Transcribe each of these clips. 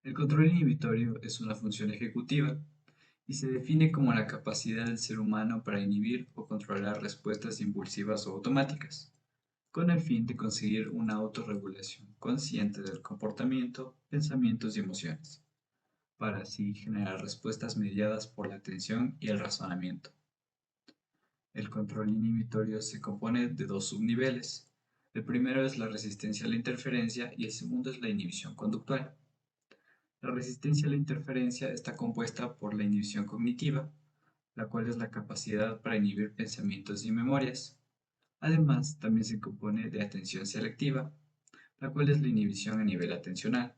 El control inhibitorio es una función ejecutiva y se define como la capacidad del ser humano para inhibir o controlar respuestas impulsivas o automáticas, con el fin de conseguir una autorregulación consciente del comportamiento, pensamientos y emociones, para así generar respuestas mediadas por la atención y el razonamiento. El control inhibitorio se compone de dos subniveles. El primero es la resistencia a la interferencia y el segundo es la inhibición conductual. La resistencia a la interferencia está compuesta por la inhibición cognitiva, la cual es la capacidad para inhibir pensamientos y memorias. Además, también se compone de atención selectiva, la cual es la inhibición a nivel atencional.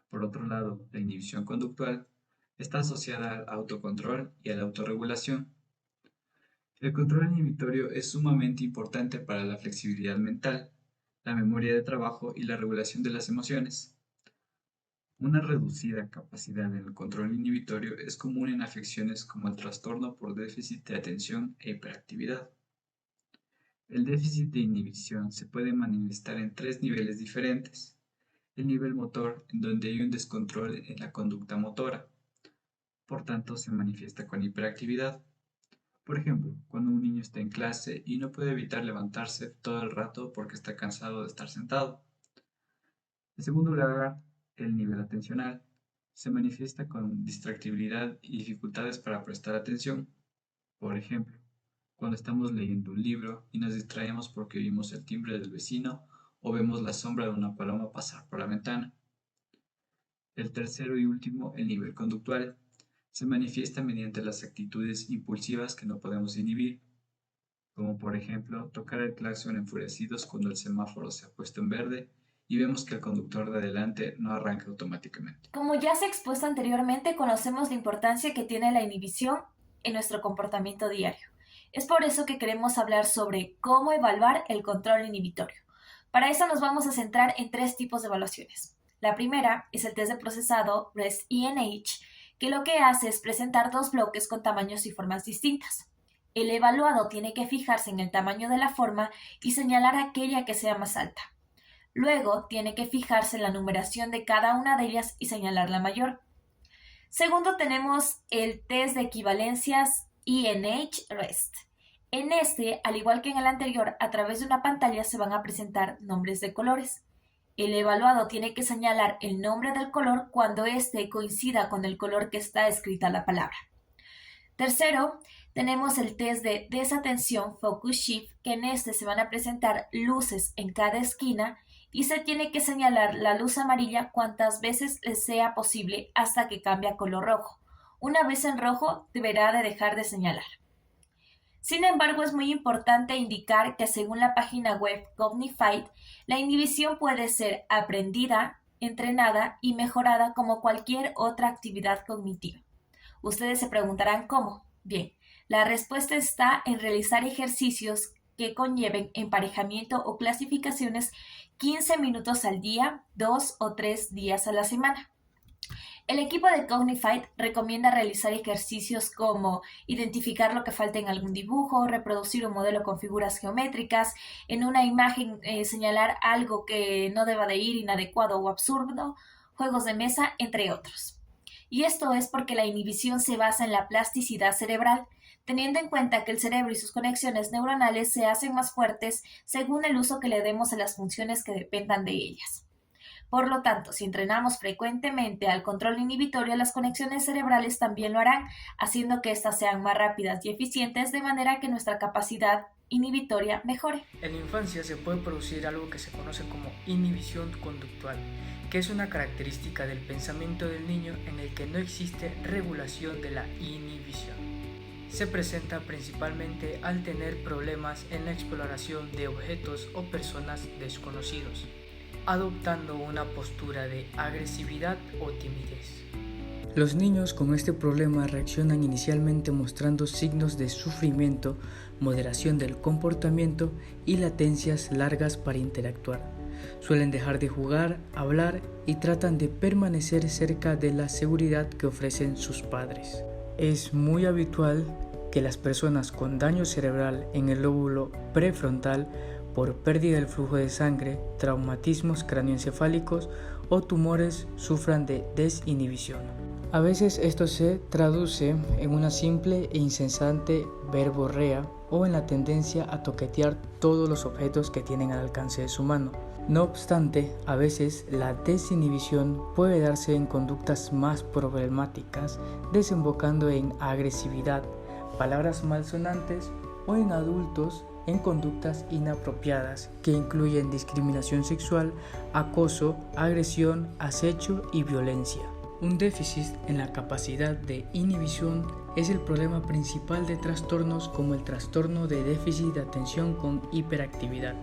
Por otro lado, la inhibición conductual está asociada al autocontrol y a la autorregulación. El control inhibitorio es sumamente importante para la flexibilidad mental, la memoria de trabajo y la regulación de las emociones. Una reducida capacidad en el control inhibitorio es común en afecciones como el trastorno por déficit de atención e hiperactividad. El déficit de inhibición se puede manifestar en tres niveles diferentes. El nivel motor, en donde hay un descontrol en la conducta motora, por tanto se manifiesta con hiperactividad. Por ejemplo, cuando un niño está en clase y no puede evitar levantarse todo el rato porque está cansado de estar sentado. En segundo lugar, el nivel atencional se manifiesta con distractibilidad y dificultades para prestar atención. Por ejemplo, cuando estamos leyendo un libro y nos distraemos porque oímos el timbre del vecino o vemos la sombra de una paloma pasar por la ventana. El tercero y último, el nivel conductual, se manifiesta mediante las actitudes impulsivas que no podemos inhibir, como por ejemplo tocar el claxon enfurecidos cuando el semáforo se ha puesto en verde y vemos que el conductor de adelante no arranca automáticamente. Como ya se ha expuesto anteriormente, conocemos la importancia que tiene la inhibición en nuestro comportamiento diario. Es por eso que queremos hablar sobre cómo evaluar el control inhibitorio. Para eso nos vamos a centrar en tres tipos de evaluaciones. La primera es el test de procesado REST-ENH, que lo que hace es presentar dos bloques con tamaños y formas distintas. El evaluado tiene que fijarse en el tamaño de la forma y señalar aquella que sea más alta. Luego, tiene que fijarse en la numeración de cada una de ellas y señalar la mayor. Segundo, tenemos el test de equivalencias ENH-REST. En este, al igual que en el anterior, a través de una pantalla se van a presentar nombres de colores. El evaluado tiene que señalar el nombre del color cuando éste coincida con el color que está escrita la palabra. Tercero, tenemos el test de desatención Focus Shift, que en este se van a presentar luces en cada esquina y se tiene que señalar la luz amarilla cuantas veces les sea posible hasta que cambie a color rojo. Una vez en rojo, deberá de dejar de señalar. Sin embargo, es muy importante indicar que según la página web Cognified, la inhibición puede ser aprendida, entrenada y mejorada como cualquier otra actividad cognitiva. Ustedes se preguntarán cómo. Bien, la respuesta está en realizar ejercicios que conlleven emparejamiento o clasificaciones 15 minutos al día, 2 o 3 días a la semana. El equipo de Cognified recomienda realizar ejercicios como identificar lo que falta en algún dibujo, reproducir un modelo con figuras geométricas, en una imagen señalar algo que no deba de ir inadecuado o absurdo, juegos de mesa, entre otros. Y esto es porque la inhibición se basa en la plasticidad cerebral, teniendo en cuenta que el cerebro y sus conexiones neuronales se hacen más fuertes según el uso que le demos a las funciones que dependan de ellas. Por lo tanto, si entrenamos frecuentemente al control inhibitorio, las conexiones cerebrales también lo harán, haciendo que éstas sean más rápidas y eficientes de manera que nuestra capacidad inhibitoria mejore. En la infancia se puede producir algo que se conoce como inhibición conductual, que es una característica del pensamiento del niño en el que no existe regulación de la inhibición. Se presenta principalmente al tener problemas en la exploración de objetos o personas desconocidos, adoptando una postura de agresividad o timidez. Los niños con este problema reaccionan inicialmente mostrando signos de sufrimiento, moderación del comportamiento y latencias largas para interactuar. Suelen dejar de jugar, hablar y tratan de permanecer cerca de la seguridad que ofrecen sus padres. Es muy habitual que las personas con daño cerebral en el lóbulo prefrontal por pérdida del flujo de sangre, traumatismos cráneoencefálicos o tumores sufran de desinhibición. A veces esto se traduce en una simple e incesante verborrea o en la tendencia a toquetear todos los objetos que tienen al alcance de su mano. No obstante, a veces la desinhibición puede darse en conductas más problemáticas, desembocando en agresividad, palabras malsonantes o en adultos en conductas inapropiadas que incluyen discriminación sexual, acoso, agresión, acecho y violencia. Un déficit en la capacidad de inhibición es el problema principal de trastornos como el trastorno de déficit de atención con hiperactividad.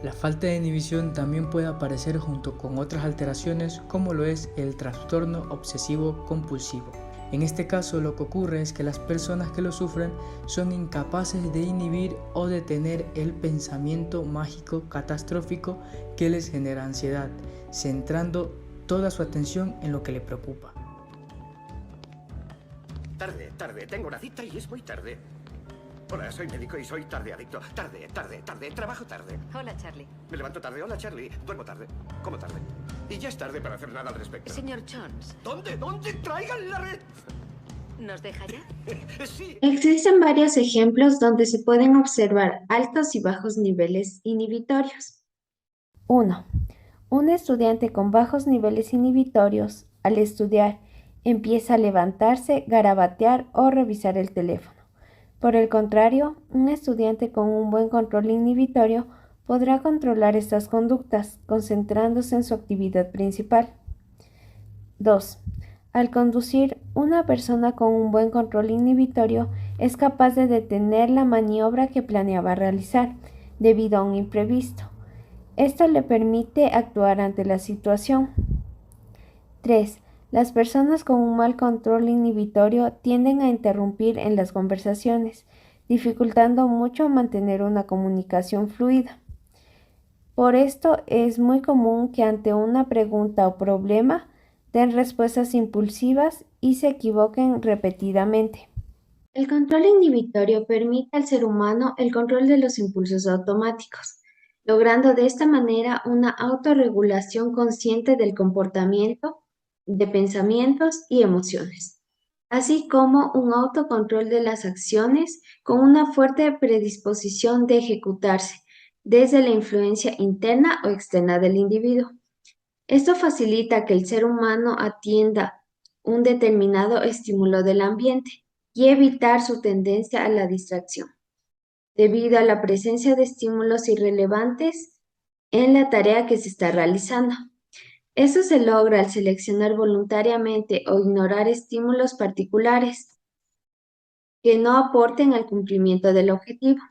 La falta de inhibición también puede aparecer junto con otras alteraciones como lo es el trastorno obsesivo compulsivo. En este caso lo que ocurre es que las personas que lo sufren son incapaces de inhibir o detener el pensamiento mágico catastrófico que les genera ansiedad, centrando toda su atención en lo que le preocupa. Tarde, tengo una cita y es muy tarde. Hola, soy médico y soy tardeadicto. Tarde, trabajo tarde. Hola, Charlie. Me levanto tarde, hola Charlie. Duermo tarde, como tarde. Y ya es tarde para hacer nada al respecto. Señor Jones, ¿Dónde? ¡Traigan la red! ¿nos deja ya? Sí. Existen varios ejemplos donde se pueden observar altos y bajos niveles inhibitorios. 1. Un estudiante con bajos niveles inhibitorios, al estudiar, empieza a levantarse, garabatear o revisar el teléfono. Por el contrario, un estudiante con un buen control inhibitorio podrá controlar estas conductas, concentrándose en su actividad principal. 2. Al conducir, una persona con un buen control inhibitorio es capaz de detener la maniobra que planeaba realizar debido a un imprevisto. Esto le permite actuar ante la situación. 3. Las personas con un mal control inhibitorio tienden a interrumpir en las conversaciones, dificultando mucho mantener una comunicación fluida. Por esto es muy común que ante una pregunta o problema den respuestas impulsivas y se equivoquen repetidamente. El control inhibitorio permite al ser humano el control de los impulsos automáticos, logrando de esta manera una autorregulación consciente del comportamiento, de pensamientos y emociones, así como un autocontrol de las acciones con una fuerte predisposición de ejecutarse desde la influencia interna o externa del individuo. Esto facilita que el ser humano atienda un determinado estímulo del ambiente y evitar su tendencia a la distracción, debido a la presencia de estímulos irrelevantes en la tarea que se está realizando. Eso se logra al seleccionar voluntariamente o ignorar estímulos particulares que no aporten al cumplimiento del objetivo.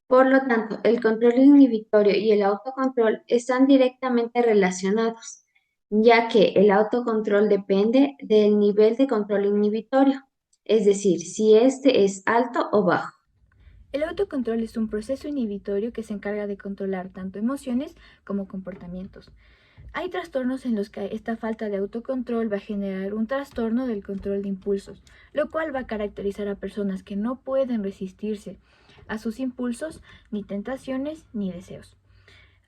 Por lo tanto, el control inhibitorio y el autocontrol están directamente relacionados, ya que el autocontrol depende del nivel de control inhibitorio, es decir, si este es alto o bajo. El autocontrol es un proceso inhibitorio que se encarga de controlar tanto emociones como comportamientos. Hay trastornos en los que esta falta de autocontrol va a generar un trastorno del control de impulsos, lo cual va a caracterizar a personas que no pueden resistirse a sus impulsos, ni tentaciones, ni deseos.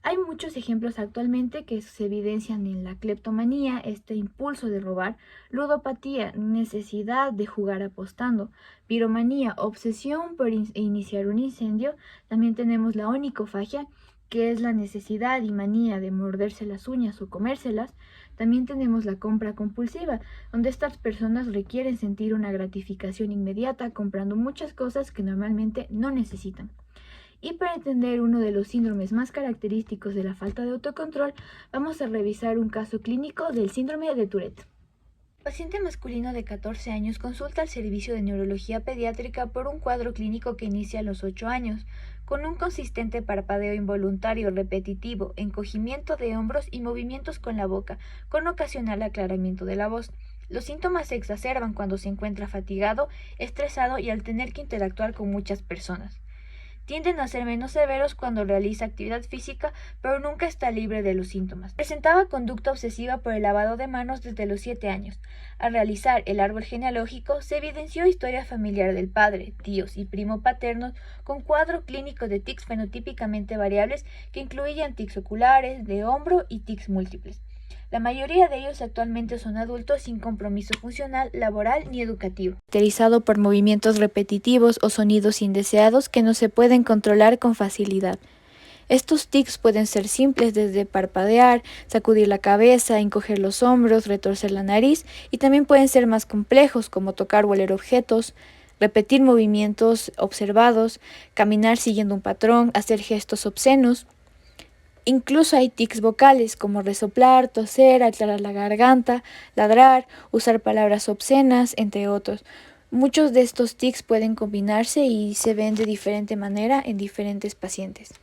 Hay muchos ejemplos actualmente que se evidencian en la cleptomanía, este impulso de robar, ludopatía, necesidad de jugar apostando, piromanía, obsesión por iniciar un incendio. También tenemos la onicofagia, que es la necesidad y manía de morderse las uñas o comérselas. También tenemos la compra compulsiva, donde estas personas requieren sentir una gratificación inmediata comprando muchas cosas que normalmente no necesitan. Y para entender uno de los síndromes más característicos de la falta de autocontrol, vamos a revisar un caso clínico del síndrome de Tourette. Paciente masculino de 14 años consulta al servicio de neurología pediátrica por un cuadro clínico que inicia a los 8 años, con un consistente parpadeo involuntario repetitivo, encogimiento de hombros y movimientos con la boca, con ocasional aclaramiento de la voz. Los síntomas se exacerban cuando se encuentra fatigado, estresado y al tener que interactuar con muchas personas. Tienden a ser menos severos cuando realiza actividad física, pero nunca está libre de los síntomas. Presentaba conducta obsesiva por el lavado de manos desde los 7 años. Al realizar el árbol genealógico, se evidenció historia familiar del padre, tíos y primo paternos con cuadro clínico de tics fenotípicamente variables que incluían tics oculares, de hombro y tics múltiples. La mayoría de ellos actualmente son adultos sin compromiso funcional, laboral ni educativo, caracterizado por movimientos repetitivos o sonidos indeseados que no se pueden controlar con facilidad. Estos tics pueden ser simples desde parpadear, sacudir la cabeza, encoger los hombros, retorcer la nariz, y también pueden ser más complejos como tocar o oler objetos, repetir movimientos observados, caminar siguiendo un patrón, hacer gestos obscenos. Incluso hay tics vocales como resoplar, toser, aclarar la garganta, ladrar, usar palabras obscenas, entre otros. Muchos de estos tics pueden combinarse y se ven de diferente manera en diferentes pacientes.